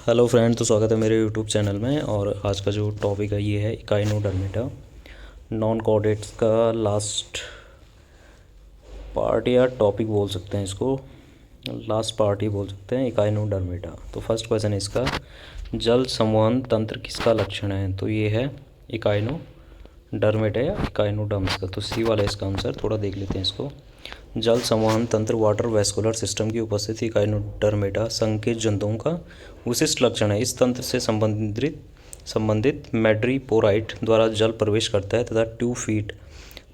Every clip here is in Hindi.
हेलो फ्रेंड, तो स्वागत है मेरे यूट्यूब चैनल में। और आज का जो टॉपिक है ये है इकाइनोडर्मिटा नॉन कॉर्डेट्स का लास्ट पार्ट या टॉपिक बोल सकते हैं इसको। लास्ट पार्ट ही बोल सकते हैं इकाइनोडर्मिटा। तो फर्स्ट क्वेश्चन है इसका, जल संवहन तंत्र किसका लक्षण है? तो ये है इकाइनोडर्मिटा या इकाइनोडर्म्स का। तो सी वाला इसका आंसर। थोड़ा देख लेते हैं इसको। जल संवहन तंत्र वाटर वैस्कुलर सिस्टम की उपस्थिति इकाइनोडर्मिटा संकेत जंतुओं का विशिष्ट लक्षण है। इस तंत्र से संबंधित मैड्रीपोराइट द्वारा जल प्रवेश करता है तथा ट्यूब फीट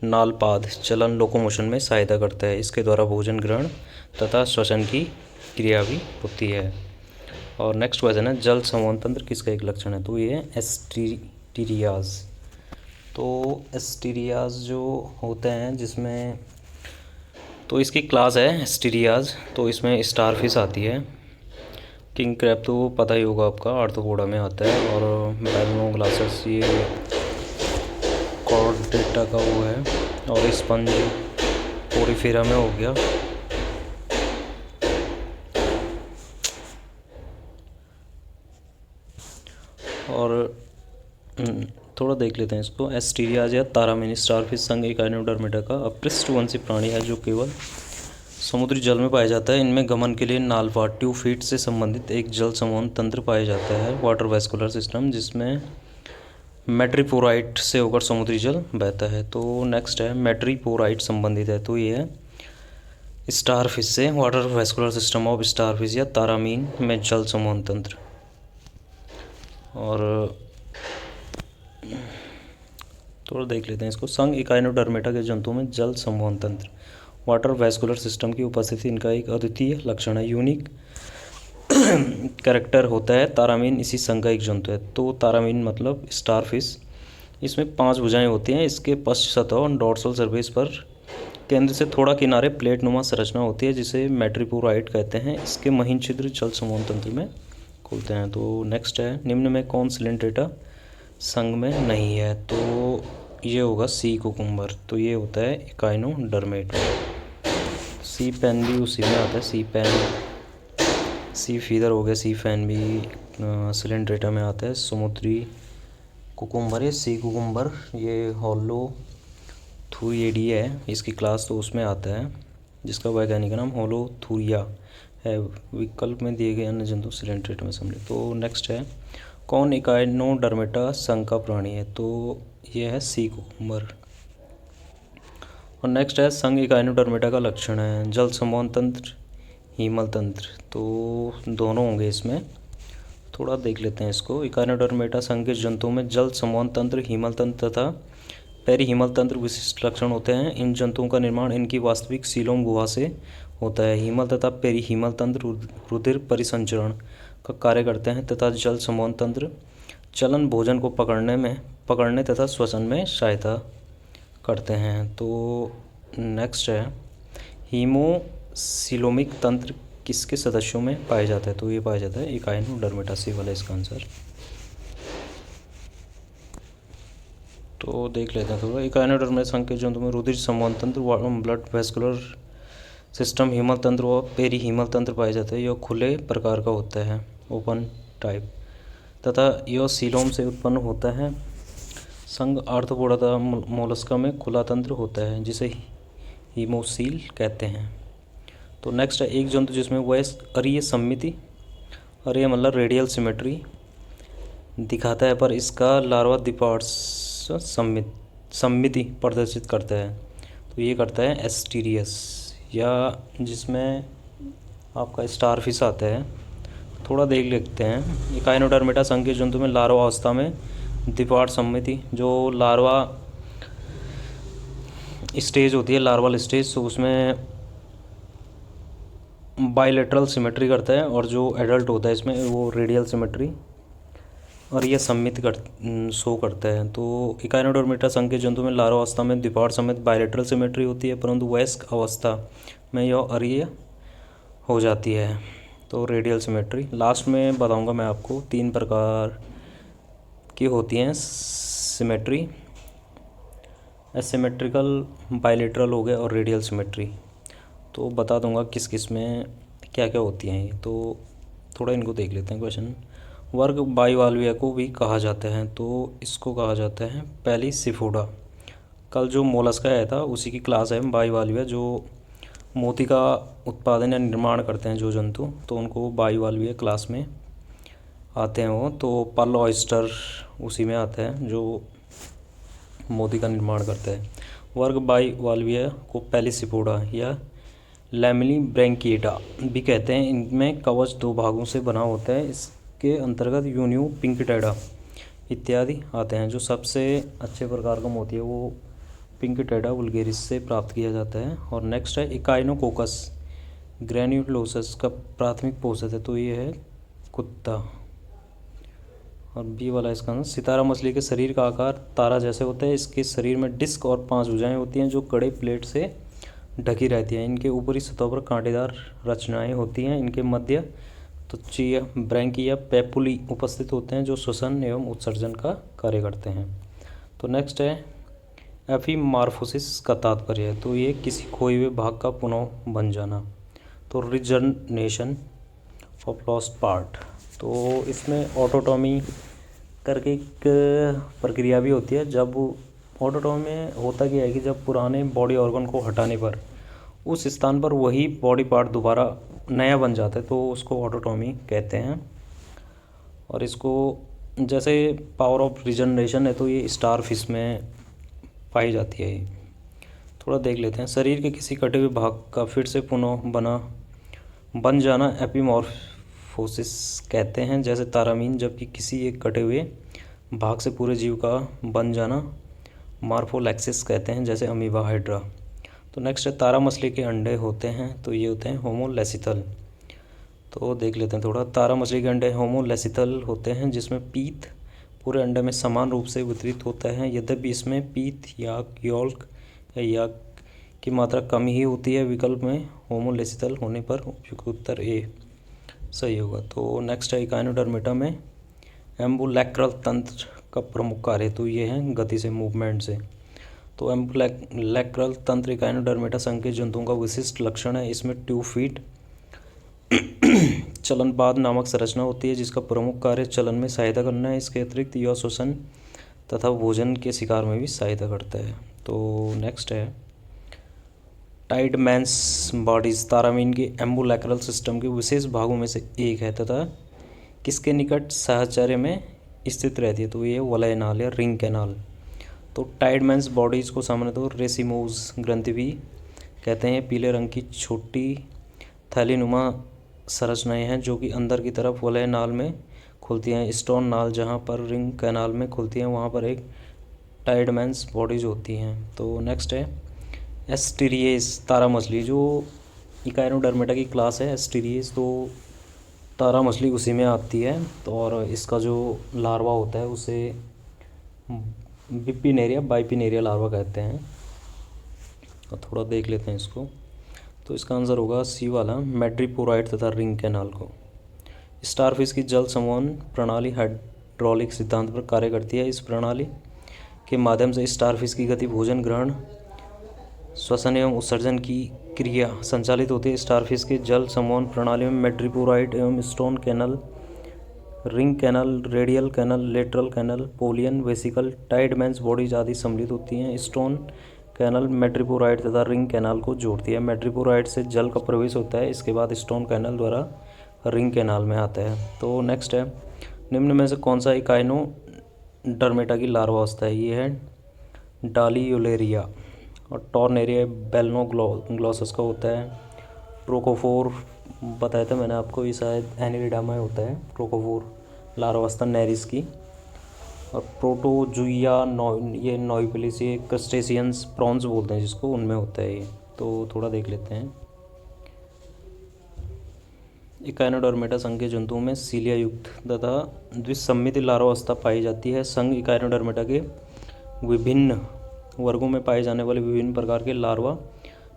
नालपाद चलन लोकोमोशन में सहायता करता है। इसके द्वारा भोजन ग्रहण तथा श्वसन की क्रिया भी होती है। और नेक्स्ट क्वेश्चन है, जल संवहन तंत्र किसका एक लक्षण है? तो ये है एस्टीरियाज। तो एस्टीरियाज जो होते हैं जिसमें, तो इसकी क्लास है एस्टीरियाज। तो इसमें स्टारफिश आती है, किंग क्रैब तो पता ही होगा आपका, आर्थ्रोपोडा में आता है। और बैलनोग्लासस ये कॉर्डेटा का वो है। और स्पंज पोरिफेरा में हो गया। और थोड़ा देख लेते हैं इसको। एस्टीरियाज या तारामीनी स्टारफिश संघ इकाइनोडर्मिटा का अपृष्ठवंशी प्राणी है जो केवल समुद्री जल में पाया जाता है। इनमें गमन के लिए नालपाद ट्यूब फीट से संबंधित एक जल संवहन तंत्र पाया जाता है, वाटर वैस्कुलर सिस्टम, जिसमें मैड्रीपोराइट से होकर समुद्री जल बहता है। तो नेक्स्ट है, मैड्रीपोराइट संबंधित है। तो ये है स्टारफिश से, water vascular system of starfish या तारामीन में जल संवहन तंत्र। और थोड़ा देख लेते हैं इसको। संघ इकाइनोडर्मिटा के जंतुओं में जल संवहन तंत्र वाटर वैस्कुलर सिस्टम की उपस्थिति इनका एक अद्वितीय लक्षण है, यूनिक कैरेक्टर होता है। तारामीन इसी संघ का एक जंतु है। तो तारामीन मतलब स्टारफिश, इसमें 5 भुजाएं होती हैं। इसके पश्च सतह और डॉर्सल सरफेस पर केंद्र से थोड़ा किनारे प्लेट नुमा संरचना होती है जिसे मैट्रीपोराइट कहते हैं। इसके महीन छिद्र जल संवहन तंत्र में खुलते हैं। तो नेक्स्ट है, निम्न में कौन सिलेंड्रेटा संघ में नहीं है? तो ये होगा सी कुकुम्बर। तो ये होता है इकाइनोडर्मेट। सी पेन भी उसी में आता है। सी पेन, सी फीदर हो गया, सी फैन भी सिलेंड्रेटा में आता है। समुद्री कुकुम्बर है सी कुकुम्बर, ये होलोथुरियडी है इसकी क्लास, तो उसमें आता है, जिसका वैज्ञानिक नाम होलोथुरिया है। विकल्प में दिए गए अन्य जंतु सिलेंड्रेटा में सम्मिलित। तो नेक्स्ट है, कौन इकाइनोडर्मिटा संघ का प्राणी है? तो ये है सी कुकुम्बर। और नेक्स्ट है, संघ इकाइनोडर्मिटा का लक्षण है जल संवहन तंत्र, हीमल तंत्र। तो दोनों होंगे इसमें। थोड़ा देख लेते हैं इसको। इकाइनोडर्मिटा संघ के जंतुओं में जल संवहन तंत्र, हीमल तंत्र तथा पेरिहीमल तंत्र विशिष्ट लक्षण होते हैं। इन जंतुओं का निर्माण इनकी वास्तविक सीलोम गुहा से होता है। हीमल तथा पेरिहीमल तंत्र रुधिर परिसंचरण का कार्य करते हैं तथा जल संवहन तंत्र चलन भोजन को पकड़ने तथा श्वसन में सहायता करते हैं। तो नेक्स्ट है, हीमोसिलोमिक तंत्र किसके सदस्यों में पाया जाता है? तो ये पाया जाता है इकाइनोडर्मिटा, सी वाला इसका आंसर। तो देख लेते हैं थोड़ा। इकाइनोडर्मिटा संघ के जंतु में रुधिर संवहन तंत्र, ब्लड वैस्कुलर सिस्टम, हीमल तंत्र और पेरिहीमल तंत्र पाया जाता है। यह खुले प्रकार का होता है, ओपन टाइप, तथा यह सीलोम से उत्पन्न होता है। संघ आर्थ्रोपोडा तथा मोलस्का में खुला तंत्र होता है जिसे हीमोसील कहते हैं। तो नेक्स्ट है, एक जंतु जिसमें अरीय सममिति, अरीय मतलब रेडियल सिमेट्री दिखाता है पर इसका लार्वा द्विपार्श्व सममिति प्रदर्शित करता है। तो ये करता है एस्टीरियस, या जिसमें आपका स्टारफिश आता है। थोड़ा देख लेते हैं। इकाइनोडर्मिटा संघ के जंतु में लार्वा अवस्था में द्विपार्श्व सममिति, जो लार्वा स्टेज होती है, लार्वल स्टेज, तो उसमें बाइलेटरल सिमेट्री करता है। और जो एडल्ट होता है इसमें वो रेडियल सिमेट्री और ये सम्मित शो करता है। तो इकाइनोडर्मिटा संघ के जंतु में लार्वा अवस्था में द्विपार्श्व समेत बाइलेटरल सिमेट्री होती है, परंतु वयस्क अवस्था में यह अरीय हो जाती है, तो रेडियल सिमेट्री। लास्ट में बताऊंगा मैं आपको 3 प्रकार की होती हैं सिमेट्री, एसिमेट्रिकल, बाइलेटरल हो गया और रेडियल सिमेट्री। तो बता दूंगा किस किस में क्या क्या होती हैं ये। तो थोड़ा इनको देख लेते हैं क्वेश्चन। वर्ग बाइवाल्विया को भी कहा जाता है, तो इसको कहा जाता है पैलीसिफोडा। कल जो मोलस्का आया था उसी की क्लास है बाइवाल्विया, जो मोती का उत्पादन या निर्माण करते हैं जो जंतु, तो उनको बाइवाल्विया क्लास में आते हैं वो। तो पर्ल ऑयस्टर उसी में आता है जो मोती का निर्माण करता है। वर्ग बाइवाल्विया को पैलीसिपोडा या लैमेलिब्रैंकिएटा भी कहते हैं। इनमें कवच 2 भागों से बना होता है। इसके अंतर्गत यूनियो पिंकिटेडा इत्यादि आते हैं। जो सबसे अच्छे प्रकार का मोती है वो पिंकिटेडा वुल्गेरिस से प्राप्त किया जाता है। और नेक्स्ट है इकाइनोकोकस ग्रैन्युलोसस का प्राथमिक पोषक है, तो ये है कुत्ता। और बी वाला इसका आंसर, सितारा मछली के शरीर का आकार तारा जैसे होता है। इसके शरीर में डिस्क और 5 भुजाएं होती हैं जो कड़े प्लेट से ढकी रहती हैं। इनके ऊपरी सतह पर कांटेदार रचनाएं होती हैं। इनके मध्य त्वचीय ब्रैंकी या पेपुली उपस्थित होते हैं जो श्वसन एवं उत्सर्जन का कार्य करते हैं। तो नेक्स्ट है एफिमार्फोसिस का तात्पर्य है, तो ये किसी खोए हुए भाग का पुनः बन जाना। तो रिजर्नेशन ऑफ लॉस्ट पार्ट, तो इसमें ऑटोटॉमी करके एक प्रक्रिया भी होती है। जब ऑटोटॉमी में होता क्या है कि जब पुराने बॉडी ऑर्गन को हटाने पर उस स्थान पर वही बॉडी पार्ट दोबारा नया बन जाता है, तो उसको ऑटोटॉमी कहते हैं। और इसको जैसे पावर ऑफ रिजनरेशन है, तो ये स्टार फिश में पाई जाती है। थोड़ा देख लेते हैं। शरीर के किसी कटे हुए भाग का फिर से पुनः बन जाना एपिमॉर्फोसिस कहते हैं, जैसे तारामीन। जबकि किसी एक कटे हुए भाग से पूरे जीव का बन जाना मार्फोलैक्सिस कहते हैं, जैसे अमीबा हाइड्रा। तो नेक्स्ट है तारा मछली के अंडे होते हैं, तो ये होते हैं होमोलेसिथल। तो देख लेते हैं थोड़ा। तारा मछली के अंडे होमोलेसिथल होते हैं, जिसमें पीत पूरे अंडे में समान रूप से वितरित होता है। यद्यपि इसमें पीत याक यॉल्क या याक की मात्रा कम ही होती है। विकल्प में होमोलेसिथल होने पर उपयुक्त उत्तर ए सही होगा। तो नेक्स्ट है इकाइनोडर्मेटा में एम्बुलैक्रल तंत्र का प्रमुख कार्य, तो ये है गति से, मूवमेंट से। तो एम्बुलैक्रल तंत्र इकाइनोडर्मेटा संघ के जंतुओं का विशिष्ट लक्षण है। इसमें 2 फीट चलनपाद नामक संरचना होती है, जिसका प्रमुख कार्य चलन में सहायता करना है। इसके अतिरिक्त यह श्वसन तथा भोजन के शिकार में भी सहायता करता है। तो नेक्स्ट है टाइडमैन्स बॉडीज तारामीन के एम्बुलैक्रल सिस्टम के विशेष भागों में से एक है तथा किसके निकट साहचर्य में स्थित रहती है, तो ये वलय नाल या रिंग कैनाल। तो टाइडमैन्स बॉडीज़ को सामान्यतः रेसिमोज ग्रंथि भी कहते हैं। पीले रंग की छोटी थैलीनुमा संरचनाएं हैं जो कि अंदर की तरफ वलय नाल में खुलती हैं। स्टोन नाल जहाँ पर रिंग कैनाल में खुलती हैं, वहाँ पर एक टाइडमैन्स बॉडीज होती हैं। तो नेक्स्ट है एस्टीरियस तारा मछली, जो इकाइनोडर्मेटा की क्लास है एस्टीरियस, तो तारा मछली उसी में आती है। तो और इसका जो लार्वा होता है उसे बिपिनेरिया बाइपिनेरिया लार्वा कहते हैं। और थोड़ा देख लेते हैं इसको। तो इसका आंसर होगा सी वाला, मैड्रिपोराइड तथा रिंग कैनाल को। स्टारफिश की जल संवहन प्रणाली हाइड्रोलिक सिद्धांत पर कार्य करती है। इस प्रणाली के माध्यम से स्टारफिश की गति, भोजन ग्रहण, श्वसन एवं उत्सर्जन की क्रिया संचालित होती है। स्टारफिश के जल संवहन प्रणाली में मैड्रिपोराइड एवं stone canal, ring canal, radial canal, lateral canal, Polian vesicle, Tiedemann's bodies आदि सम्मिलित होती हैं। स्टोन कैनल मैड्रिपोराइड तथा रिंग कैनाल को जोड़ती है। मैड्रिपोराइड से जल का प्रवेश होता है, इसके बाद स्टोन कैनल द्वारा रिंग कैनाल में आता है। तो नेक्स्ट है निम्न में से कौन सा इकाइनोडर्मेटा की लार्वा अवस्था है। ये है डालियोलेरिया। और टॉर्नेरिया बेलनोग्लॉसस का होता है। ट्रोकोफोर बताया था मैंने आपको, ये शायद एनिलिडामा में होता है ट्रोकोफोर लार्वा अवस्था नेरिस की। और प्रोटोजुइया ये नॉइपेलिस, ये क्रस्टेशियंस प्रॉन्स बोलते हैं जिसको, उनमें होता है ये। तो थोड़ा देख लेते हैं। इकाइनोडर्मेटा संघ के जंतुओं में सीलिया युक्त तथा द्विसम्मित लार्वावस्था पाई जाती है। संघ इकाइनोडर्मेटा के विभिन्न वर्गों में पाए जाने वाले विभिन्न प्रकार के लार्वा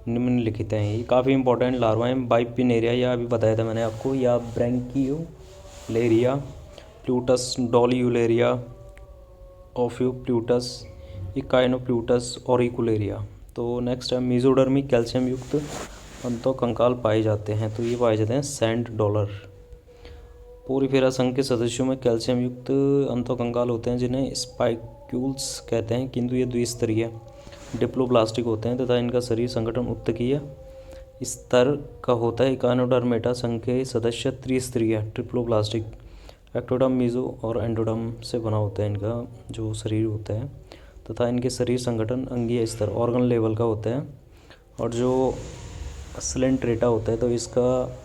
निम्नलिखित हैं। ये काफ़ी इंपॉर्टेंट लार्वा हैं। बाइपिनेरिया, या अभी बताया था मैंने आपको, या ब्रैंकियोलेरिया, प्लूटस डॉलियूलेरिया, ओफियोप्लूटस, इकाइनोप्लूटस, ऑरिकुलेरिया। तो नेक्स्ट है मीजोडर्मी कैल्शियम युक्त अंतोकंकाल पाए जाते हैं, तो ये पाए जाते हैं सैंड डॉलर। पोरीफेरा संघ के सदस्यों में कैल्शियम युक्त अंतःकंकाल होते हैं जिन्हें स्पाइक्यूल्स कहते हैं, किंतु ये द्विस्तरीय डिप्लोब्लास्टिक होते हैं तथा इनका शरीर संगठन उत्तकीय स्तर का होता है। इकाइनोडर्मेटा संघ के सदस्य त्रिस्तरीय ट्रिप्लोब्लास्टिक एक्टोडर्म, मीजो और एंडोडर्म से बना होता है इनका जो शरीर होता है, तथा इनके शरीर संगठन अंगीय स्तर ऑर्गन लेवल का होता है। और जो स्लेंट्रेटा होता है तो इसका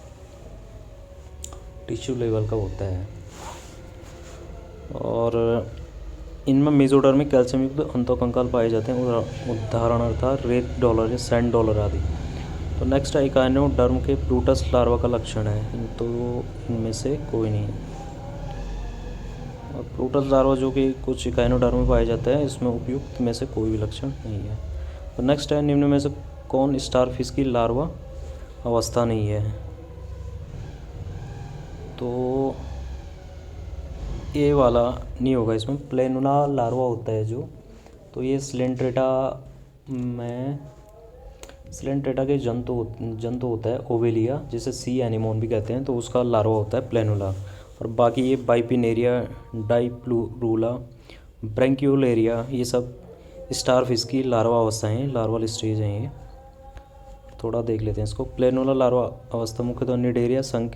टिश्यू लेवल का होता है। और इनमें मेसोडर्मिक कैल्शियम युक्त अंतःकंकाल पाए जाते हैं, उदाहरणार्थ रेत डॉलर या सैंड डॉलर आदि। तो नेक्स्ट है इकाइनोडर्म के प्लूटस लार्वा का लक्षण है, तो इनमें से कोई नहीं है। और प्लूटस लार्वा जो कि कुछ इकाइनोडर्म में पाया जाता है, इसमें उपयुक्त में से कोई भी लक्षण नहीं है। तो नेक्स्ट है निम्न में से कौन स्टारफिश की लार्वा अवस्था नहीं है? तो ये वाला नहीं होगा, इसमें प्लेनुला लार्वा होता है जो, तो ये स्लेंट्रेटा के जंतु होता है ओवेलिया, जिसे सी एनिमोन भी कहते हैं, तो उसका लार्वा होता है प्लेनुला। और बाकी ये बाइपिनेरिया, डाइप्लूरूला, ब्रैंक्यूलेरिया, ये सब स्टारफिश की लार्वा अवस्थाएँ हैं, लार्वल स्टेज हैं ये। थोड़ा देख लेते हैं इसको। प्लेनुला लार्वा अवस्था मुख्यतः निडेरिया संघ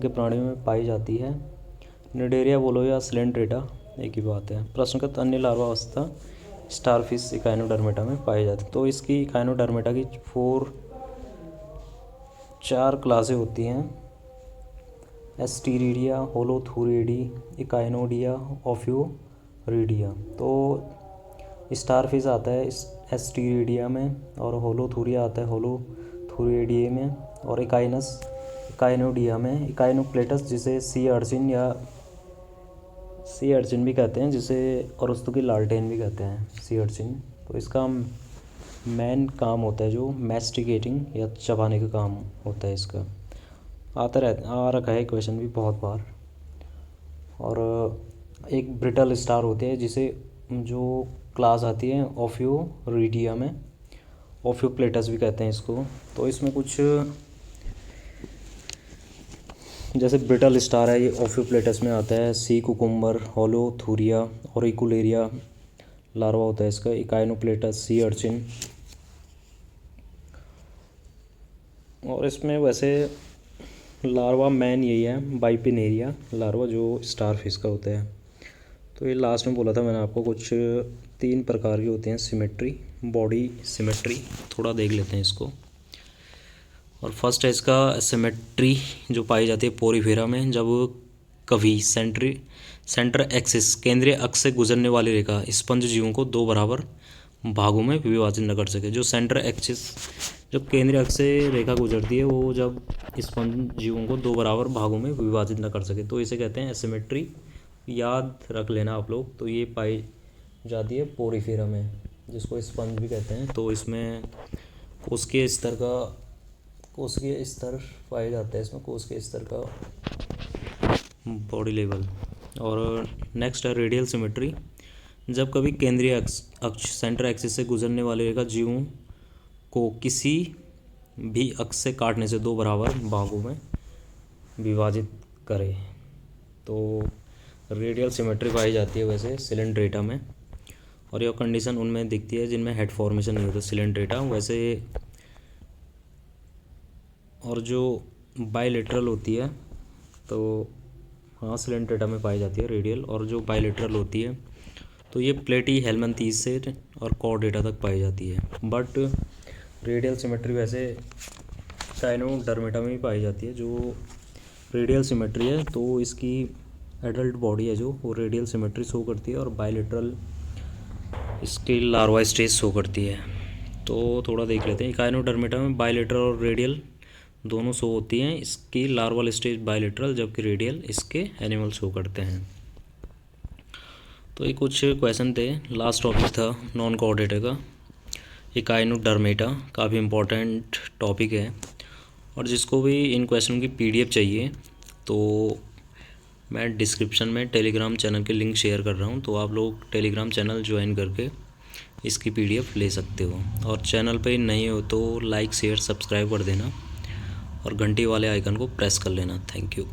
के प्राणियों में पाई जाती है। निडेरिया बोलो या स्लेंट्रेटा एक ही बात है। प्रश्नगत अन्य लार्वा अवस्था स्टारफिश इकाइनोडर्मेटा में पाई जाती है। तो इसकी इकाइनोडर्मेटा की 4 क्लासें होती हैं: एस्टीरिडिया, होलोथुरिडी, इकाइनोडिया, ओफ्यूरिडिया। तो स्टारफिश आता है एस्टीरिडिया में, और होलोथुरिया आता है होलोथुरिडिया में, और इकाइनोडिया में इकाइनोप्लेटस, जिसे सी अर्चिन भी कहते हैं, जिसे अरस्तु की लालटेन भी कहते हैं, सी अर्चिन। तो इसका मेन काम होता है जो मैस्टिकेटिंग या चबाने का काम होता है इसका। आ रखा है क्वेश्चन भी बहुत बार। और एक ब्रिटल स्टार होते हैं जिसे जो क्लास आती है ओफ्यूरिडिया में, ओफ्यूप्लेटस भी कहते हैं इसको। तो इसमें कुछ जैसे ब्रिटल स्टार है, ये ओफ्यूप्लेटस में आता है। सी कुकुम्बर, होलोथुरिया और इकुलेरिया लार्वा होता है इसका। इकाइनोप्लेटस, सी अर्चिन। और इसमें वैसे लार्वा मैन यही है, बाइपिनेरिया लार्वा, जो स्टारफिश का होता है। तो ये लास्ट में बोला था मैंने आपको, कुछ 3 प्रकार की होती हैं सिमेट्री, बॉडी सिमेट्री। थोड़ा देख लेते हैं इसको। और फर्स्ट है इसका सिमेट्री जो पाई जाती है पोरीफेरा में, जब कभी सेंटर एक्सिस केंद्रीय अक्ष से गुजरने वाली रेखा स्पंज जीवों को 2 बराबर भागों में विभाजित न कर सके। जो सेंटर एक्सिस, जब केंद्रीय अक्ष से रेखा गुजरती है, वो जब स्पंज जीवों को 2 बराबर भागों में विभाजित न कर सके, तो इसे कहते हैं एसिमेट्री। याद रख लेना आप लोग। तो ये पाई जाती है पोरीफेरा में, जिसको स्पंज भी कहते हैं। तो इसमें कोशिकीय स्तर पाया जाता है, इसमें कोशिकीय स्तर का बॉडी लेवल। और नेक्स्ट है रेडियल सिमेट्री, जब कभी केंद्रीय अक्ष सेंटर एक्सिस से गुजरने वाली रेखा जीवों को किसी भी अक्ष से काटने से 2 बराबर भागों में विभाजित करे, तो रेडियल सिमेट्री पाई जाती है वैसे सिलेंड्रेटा में। और यह कंडीशन उनमें दिखती है जिनमें हेड फॉर्मेशन नहीं होता सिलेंड्रेटा वैसे। और जो बायलेटरल होती है, तो हाँ सिलेंड्रेटा में पाई जाती है रेडियल। और जो बायलेटरल होती है, तो ये प्लेटी हेलमिंथीज से और कॉर्डेटा तक पाई जाती है। बट रेडियल सिमेट्री वैसे इकाइनोडर्मेटा में भी पाई जाती है। जो रेडियल सिमेट्री है, तो इसकी एडल्ट बॉडी है जो, वो रेडियल सिमेट्री शो करती है, और बायलेटरल इसकी लार्वा स्टेज शो करती है। तो थोड़ा देख लेते हैं। इकाइनोडर्मेटा में बायलेटरल और रेडियल दोनों शो होती हैं। इसकी लार्वल स्टेज बायलेटरल, जबकि रेडियल इसके एनिमल शो करते हैं। तो ये कुछ क्वेश्चन थे। लास्ट टॉपिक था नॉन कोऑर्डिनेटर का, इकाइनोडर्मेटा, काफ़ी इम्पोर्टेंट टॉपिक है। और जिसको भी इन क्वेश्चन की PDF चाहिए, तो मैं डिस्क्रिप्शन में टेलीग्राम चैनल के लिंक शेयर कर रहा हूँ, तो आप लोग टेलीग्राम चैनल ज्वाइन करके इसकी PDF ले सकते हो। और चैनल पे नए हो तो लाइक शेयर सब्सक्राइब कर देना। और घंटी वाले आइकन को प्रेस कर लेना। Thank you.